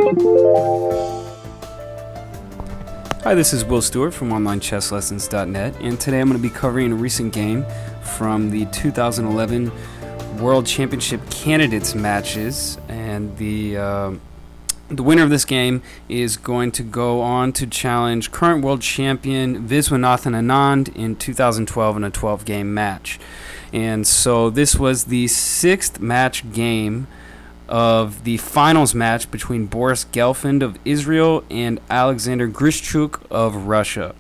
Hi, this is Will Stewart from OnlineChessLessons.net, and today I'm going to be covering a recent game from the 2011 World Championship Candidates matches, and the winner of this game is going to go on to challenge current world champion Viswanathan Anand in 2012 in a 12-game match. And so this was the 6th match game of the finals match between Boris Gelfand of Israel and Alexander Grischuk of Russia.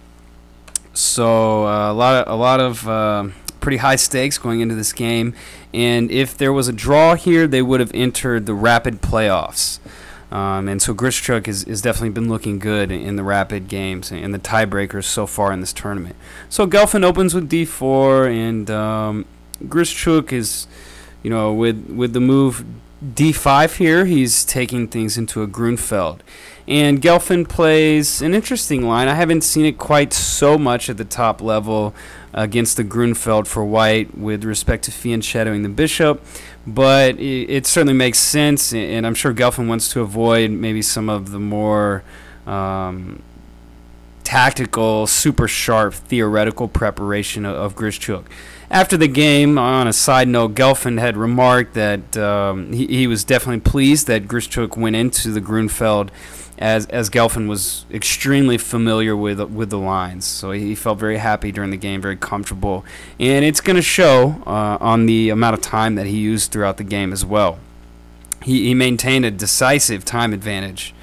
So a lot of pretty high stakes going into this game, and if there was a draw here, they would have entered the rapid playoffs. And so Grischuk has definitely been looking good in the rapid games and the tiebreakers so far in this tournament. So Gelfand opens with d4, and Grischuk is, with the move d5 here, he's taking things into a Grunfeld. And Gelfand plays an interesting line. I haven't seen it quite so much at the top level against the Grunfeld for white with respect to fianchettoing the bishop, but it certainly makes sense, and I'm sure Gelfand wants to avoid maybe some of the more tactical, super sharp theoretical preparation of Grischuk. After the game, on a side note, Gelfand had remarked that he was definitely pleased that Grischuk went into the Grunfeld, as Gelfand was extremely familiar with the lines. So he felt very happy during the game, very comfortable. And it's going to show on the amount of time that he used throughout the game as well. He maintained a decisive time advantage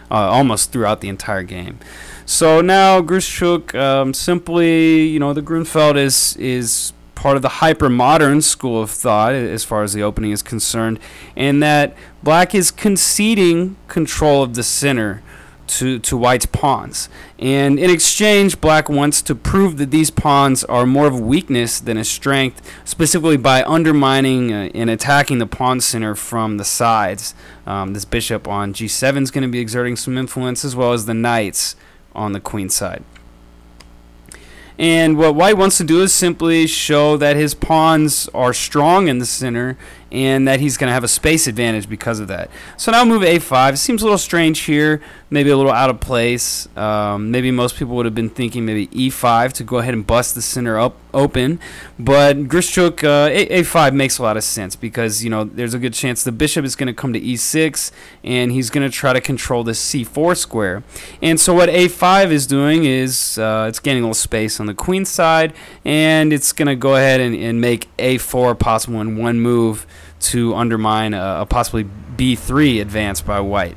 almost throughout the entire game. So now Grischuk simply, the Grunfeld is part of the hyper-modern school of thought as far as the opening is concerned, and that black is conceding control of the center to white's pawns. And in exchange, black wants to prove that these pawns are more of a weakness than a strength, specifically by undermining and attacking the pawn center from the sides. This bishop on g7 is going to be exerting some influence, as well as the knights on the queen side. And what white wants to do is simply show that his pawns are strong in the center and that he's going to have a space advantage because of that. So now move a5. Seems a little strange here, maybe a little out of place. Maybe most people would have been thinking maybe e5 to go ahead and bust the center open. But Grischuk, a5 makes a lot of sense because, there's a good chance the bishop is going to come to e6 and he's going to try to control this c4 square. And so what a5 is doing is it's gaining a little space on the queen side, and it's going to go ahead and make a4 possible in one move to undermine a possibly b3 advance by white.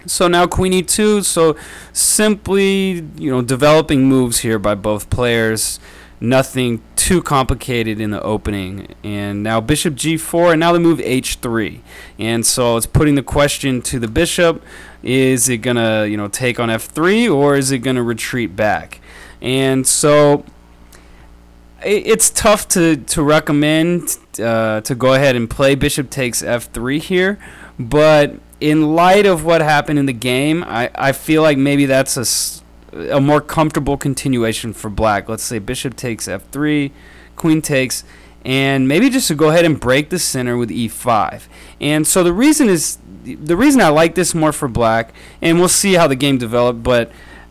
So now queen e2, so simply, developing moves here by both players. Nothing too complicated in the opening. And now bishop g4, and now the move h3. And so it's putting the question to the bishop, is it going to, take on f3, or is it going to retreat back? And so it's tough to recommend to go ahead and play bishop takes f3 here, but in light of what happened in the game, I feel like maybe that's a more comfortable continuation for black. Let's say bishop takes f3, queen takes, and maybe just to go ahead and break the center with e5. And so the reason I like this more for black, and we'll see how the game developed, but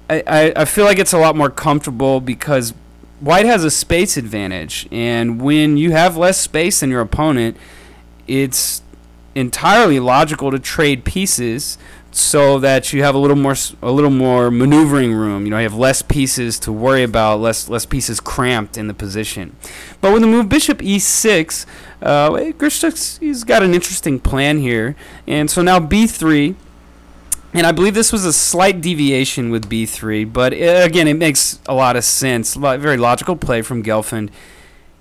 I feel like it's a lot more comfortable because white has a space advantage, and when you have less space than your opponent, it's entirely logical to trade pieces so that you have a little more maneuvering room. You have less pieces to worry about, less pieces cramped in the position. But with the move bishop e6, Grischuk, he's got an interesting plan here, and so now b3. And I believe this was a slight deviation with b3, but again, it makes a lot of sense. Very logical play from Gelfand.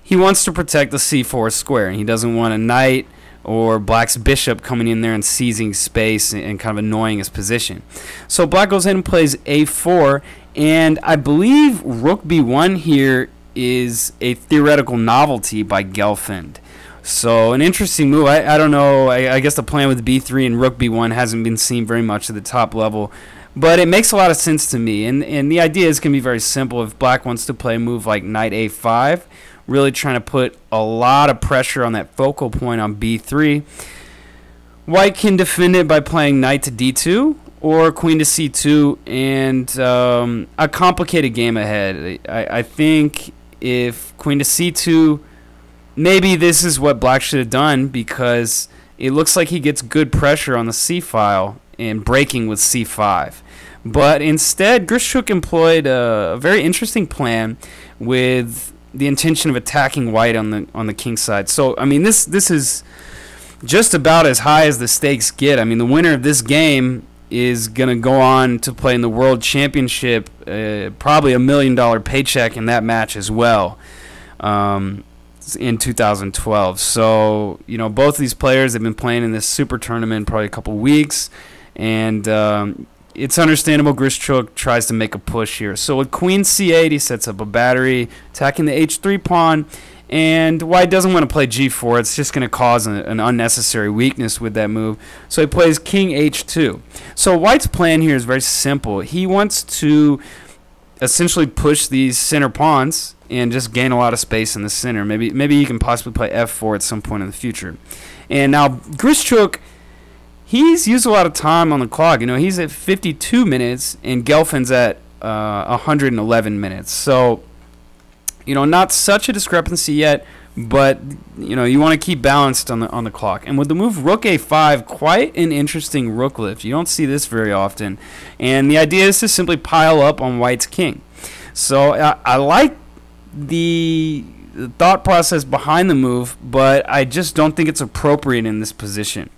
He wants to protect the c4 square, and he doesn't want a knight or black's bishop coming in there and seizing space and kind of annoying his position. So black goes ahead and plays a4, and I believe rook b1 here is a theoretical novelty by Gelfand. So an interesting move. I don't know. I guess the plan with b3 and rook b1 hasn't been seen very much at the top level, but it makes a lot of sense to me. And the idea is going to be very simple. If black wants to play a move like knight a5, really trying to put a lot of pressure on that focal point on b3, White can defend it by playing knight to d2 or queen to c2, and a complicated game ahead. I think if queen to c2, maybe this is what black should have done, because it looks like he gets good pressure on the c file and breaking with c5. But instead, Grischuk employed a very interesting plan with the intention of attacking white on the king side. So, I mean, this is just about as high as the stakes get. I mean, the winner of this game is going to go on to play in the World Championship, probably $1 million paycheck in that match as well, in 2012. So, you know, both of these players have been playing in this super tournament probably a couple weeks, and it's understandable Grischuk tries to make a push here. So with queen c8, he sets up a battery, attacking the h3 pawn, and white doesn't want to play g4. It's just going to cause an unnecessary weakness with that move. So he plays king h2. So white's plan here is very simple. He wants to essentially push these center pawns and just gain a lot of space in the center. Maybe you can possibly play f4 at some point in the future. And now Grischuk, he's used a lot of time on the clock. You know, he's at 52 minutes, and Gelfand's at 111 minutes. So, you know, not such a discrepancy yet, but, you know, you want to keep balanced on the clock. And with the move rook a5, quite an interesting rook lift. You don't see this very often. And the idea is to simply pile up on white's king. So I like the thought process behind the move, but I just don't think it's appropriate in this position.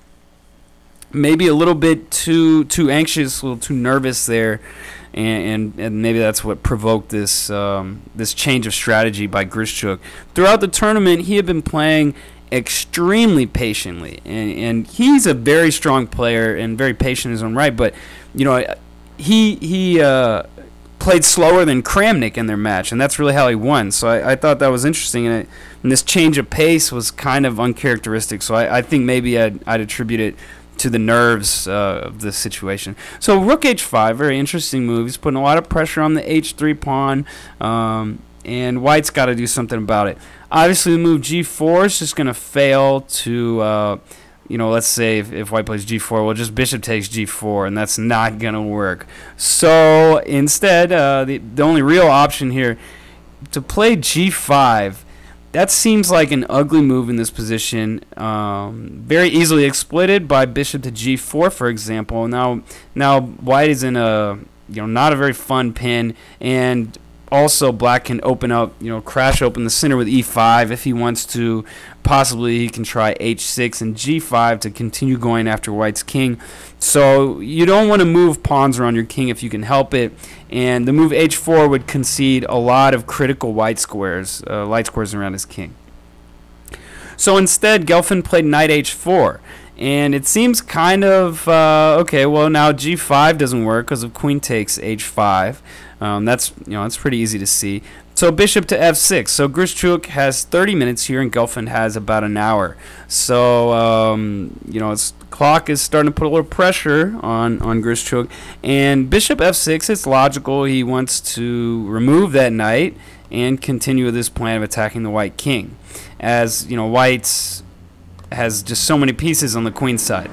Maybe a little bit too anxious, a little too nervous there, and maybe that's what provoked this this change of strategy by Grischuk. Throughout the tournament, he had been playing extremely patiently, and he's a very strong player and very patient in his own right. But you know, he played slower than Kramnik in their match, and that's really how he won. So I thought that was interesting, and this change of pace was kind of uncharacteristic. So I think maybe I'd attribute it to the nerves of the situation. So rook h5, very interesting move. He's putting a lot of pressure on the h3 pawn, and white's got to do something about it. Obviously, the move g4 is just going to fail to, you know, let's say if white plays g4, well, just bishop takes g4, and that's not going to work. So instead, the only real option here, to play g5, that seems like an ugly move in this position, very easily exploited by bishop to g4, for example. Now white is in a, you know, not a very fun pin, and also black can open up, you know, crash open the center with e5 if he wants to. Possibly he can try h6 and g5 to continue going after white's king. So you don't want to move pawns around your king if you can help it. And the move h4 would concede a lot of critical white squares, light squares around his king. So instead, Gelfand played knight h4. And it seems kind of, okay, well, now g5 doesn't work because of queen takes h5. That's, you know, that's pretty easy to see. So bishop to f6. So Grischuk has 30 minutes here, and Gelfand has about an hour. So, you know, his clock is starting to put a little pressure on Grischuk. And bishop f6, it's logical. He wants to remove that knight and continue with this plan of attacking the white king. As, you know, white's has just so many pieces on the queen side.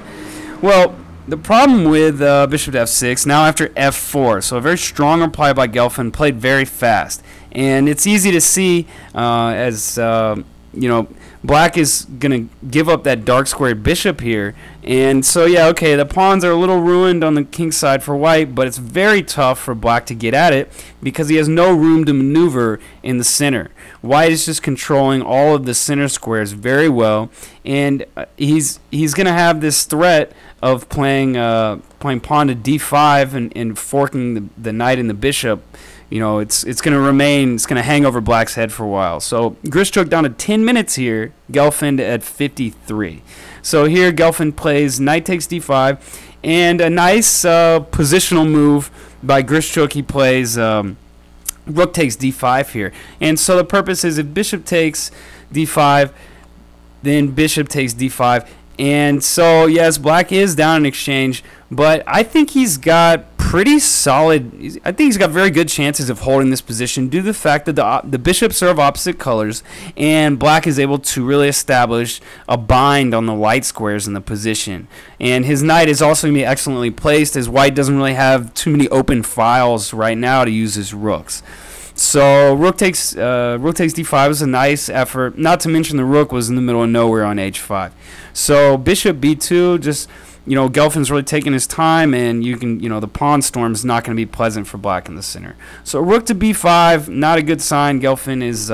Well, the problem with bishop to f6, now after f4, so a very strong reply by Gelfand, played very fast. And it's easy to see as, you know, black is going to give up that dark squared bishop here. And so, yeah, okay, the pawns are a little ruined on the king side for white, but it's very tough for black to get at it because he has no room to maneuver in the center. White is just controlling all of the center squares very well, and he's going to have this threat of playing pawn to d5 and forking the knight and the bishop. You know, it's going to remain, it's going to hang over black's head for a while. So Grischuk down to 10 minutes here, Gelfand at 53. So here Gelfand plays knight takes d5, and a nice positional move by Grischuk. He plays rook takes d5 here. And so the purpose is if bishop takes d5, then bishop takes d5, And so, yes, black is down in exchange, but I think he's got pretty solid. I think he's got very good chances of holding this position due to the fact that the bishops are of opposite colors, and black is able to really establish a bind on the white squares in the position. And his knight is also going to be excellently placed, as white doesn't really have too many open files right now to use his rooks. So rook takes d5 was a nice effort. Not to mention the rook was in the middle of nowhere on h5. So bishop b2, just, Gelfand's really taking his time, and the pawn storm's not going to be pleasant for black in the center. So rook to b5, not a good sign. Gelfand is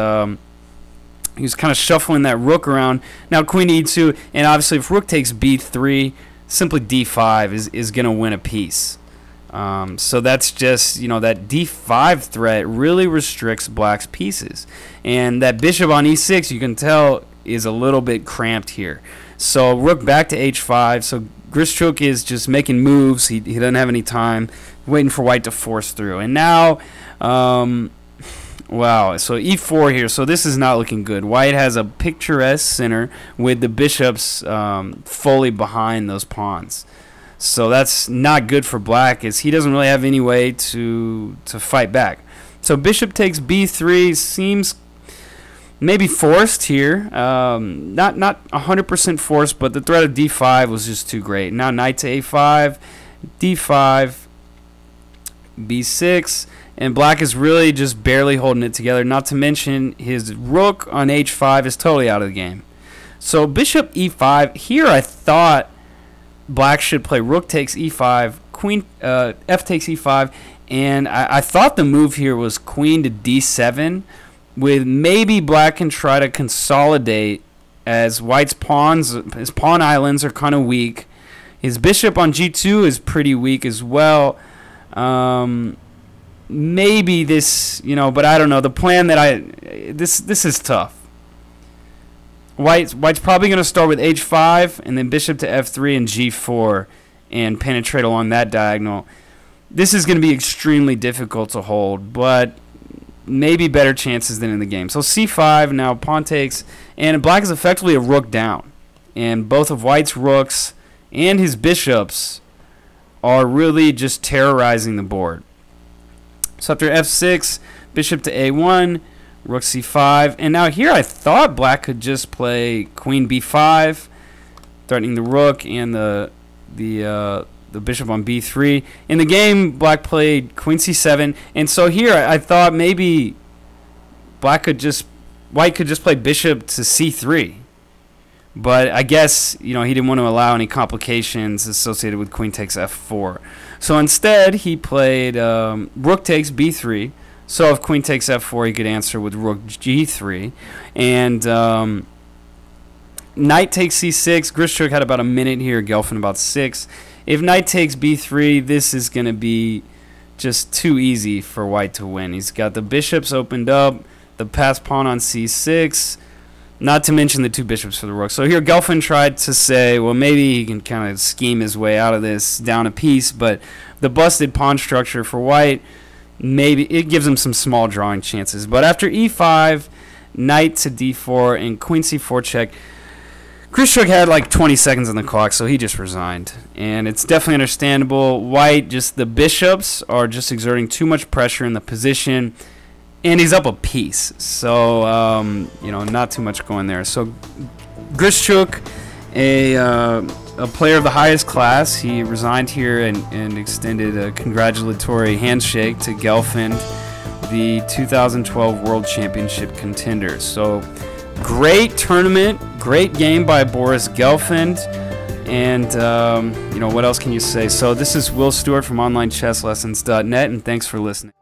he's kind of shuffling that rook around. Now queen e2, and obviously if rook takes b3, simply d5 is going to win a piece. So that's just, that d5 threat really restricts black's pieces. And that bishop on e6, you can tell, is a little bit cramped here. So rook back to h5. So Grischuk is just making moves. He doesn't have any time, waiting for white to force through. And now, wow, so e4 here. So this is not looking good. White has a picturesque center with the bishops fully behind those pawns. So that's not good for black, as he doesn't really have any way to fight back. So bishop takes b3 seems maybe forced here. Not 100% forced, but the threat of d5 was just too great. Now knight to a5, d5, b6, and black is really just barely holding it together. Not to mention his rook on h5 is totally out of the game. So bishop e5. Here I thought black should play rook takes e5, queen f takes e5, and I thought the move here was queen to d7, with maybe black can try to consolidate, as white's his pawn islands are kind of weak. His bishop on g2 is pretty weak as well. Maybe this, but I don't know. The plan that this is tough. White's probably going to start with h5 and then bishop to f3 and g4 and penetrate along that diagonal. This is going to be extremely difficult to hold, but maybe better chances than in the game. So c5, now pawn takes, and black is effectively a rook down. And both of white's rooks and his bishops are really just terrorizing the board. So after f6, bishop to a1, rook c5, and now here I thought black could just play queen b5, threatening the rook and the bishop on b3. In the game, black played queen c7, and so here I thought maybe white could just play bishop to c3. But I guess he didn't want to allow any complications associated with queen takes f4. So instead he played rook takes b3. So if queen takes f4, he could answer with rook g3. And knight takes c6. Grischuk had about a minute here. Gelfand about 6. If knight takes b3, this is going to be just too easy for white to win. He's got the bishops opened up, the passed pawn on c6, not to mention the two bishops for the rook. So here Gelfand tried to say, well, maybe he can kind of scheme his way out of this down a piece, but the busted pawn structure for white, maybe it gives him some small drawing chances. But after e5, knight to d4, and queen c4 check, Grischuk had like 20 seconds on the clock, so he just resigned. And it's definitely understandable. White, just the bishops are just exerting too much pressure in the position, and he's up a piece. So, not too much going there. So Grischuk, a player of the highest class, he resigned here and extended a congratulatory handshake to Gelfand, the 2012 World Championship contender. So great tournament, great game by Boris Gelfand, and what else can you say? So this is Will Stewart from OnlineChessLessons.net, and thanks for listening.